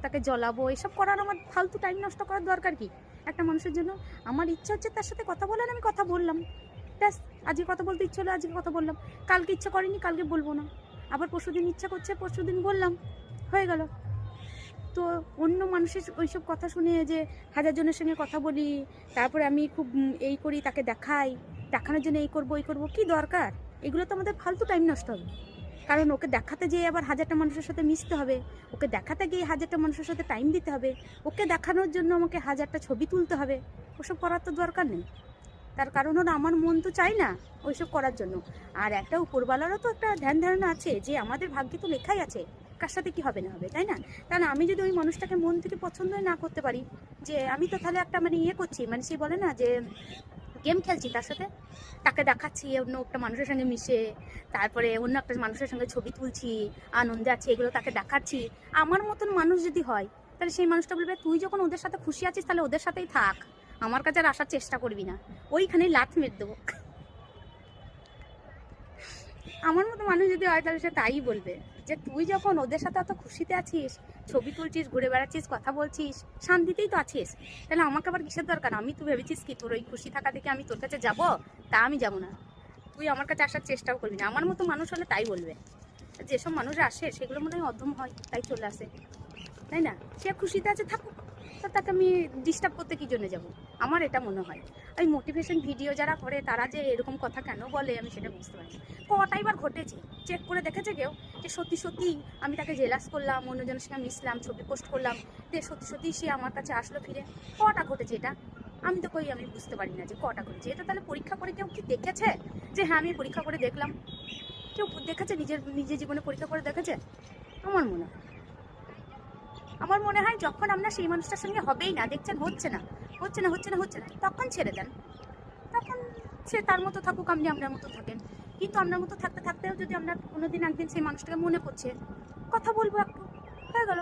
তাকে জ্বলাবো, এসব করার আমার ফালতু টাইম নষ্ট করার দরকার কি একটা মানুষের জন্য? আমার ইচ্ছা হচ্ছে তার সাথে কথা বলার, আমি কথা বললাম, ব্যাস। আজকে কথা বলতে ইচ্ছে হলো, আজকে কথা বললাম। কালকে ইচ্ছা করেনি, কালকে বলবো না। আবার পরশুদিন ইচ্ছা করছে, পরশুদিন বললাম, হয়ে গেল। তো অন্য মানুষের ওইসব কথা শুনে যে হাজার জনের সঙ্গে কথা বলি, তারপরে আমি খুব এই করি, তাকে দেখাই, দেখানোর জন্য এই করবো ওই করবো, কি দরকার? এগুলো তো আমাদের ফালতু টাইম নষ্ট হবে। কারণ ওকে দেখাতে যেয়ে আবার হাজারটা মানুষের সাথে মিশতে হবে, ওকে দেখাতে গিয়ে হাজারটা মানুষের সাথে টাইম দিতে হবে, ওকে দেখানোর জন্য আমাকে হাজারটা ছবি তুলতে হবে। ওসব করার তো দরকার নেই। তার কারণ হলো আমার মন তো চাই না ওইসব করার জন্য। আর একটা উপরওয়ালারও তো একটা ধ্যান ধারণা আছে যে আমাদের ভাগ্যে তো লেখাই আছে কার সাথে কি হবে না হবে, তাই না? তাহলে আমি যদি ওই মানুষটাকে মন থেকে পছন্দই না করতে পারি, যে আমি তো তাহলে একটা মানে ইয়ে করছি, মানে সে বলে না যে গেম খেলছি তার সাথে, তাকে দেখাচ্ছি অন্য একটা মানুষের সঙ্গে মিশে, তারপরে অন্য একটা মানুষের সঙ্গে ছবি তুলছি, আনন্দে আছি, এগুলো তাকে দেখাচ্ছি। আমার মতন মানুষ যদি হয়, তাহলে সেই মানুষটা বলবে তুই যখন ওদের সাথে খুশি আছিস তাহলে ওদের সাথেই থাক, আমার কাছে আর আসার চেষ্টা করবি না, ওইখানেই লাথ মেরে দেবো। আমার মতো মানুষ যদি হয় তাহলে সে তাই বলবে, যে তুই যখন ওদের সাথে এত খুশিতে আছিস, ছবি তুলছিস, ঘুরে বেড়াচ্ছিস, কথা বলছিস, শান্তিতেই তো আছিস, তাহলে আমাকে আবার কিসের দরকার? আমি তো ভেবেছিস কি তোর ওই খুশি থাকা থেকে আমি তোর কাছে যাব? তা আমি যাবো না, তুই আমার কাছে আসার চেষ্টাও করবি না। আমার মতো মানুষ হলে তাই বলবে। যেসব মানুষ আসে সেগুলো মনে হয় অধম হয়, তাই চলে আসে, তাই না? সে খুশিতে আছে, থাকুক, তো তাকে আমি ডিস্টার্ব করতে কী জন্য যাব? আমার এটা মনে হয়। ওই মোটিভেশন ভিডিও যারা করে তারা যে এরকম কথা কেন বলে আমি সেটা বুঝতে পারি। কটাই বার ঘটেছে, চেক করে দেখেছে কেউ যে সত্যি সত্যি আমি তাকে জেলাস করলাম, অন্যজনের সঙ্গে মিশলাম, ছবি পোস্ট করলাম, যে সত্যি সত্যি সে আমার কাছে আসলো ফিরে? কটা ঘটেছে এটা? আমি তো কই, আমি বুঝতে পারি না যে কটা ঘটেছে এটা। তাহলে পরীক্ষা করে কেউ কি দেখেছে যে হ্যাঁ আমি পরীক্ষা করে দেখলাম? কেউ দেখেছে? নিজের জীবনে পরীক্ষা করে দেখেছে? আমার মনে হয়, যখন আমরা সেই মানুষটার সঙ্গে হবেই না, দেখছেন হচ্ছে না, তখন ছেড়ে দেন। তখন সে তার মতো থাকুক, আপনি আপনার মতো থাকেন। কিন্তু আপনার মতো থাকতে থাকতেও যদি আমরা কোনোদিন একদিন সেই মানুষটাকে মনে পড়ছে, কথা বলবো একটু, হয়ে গেল।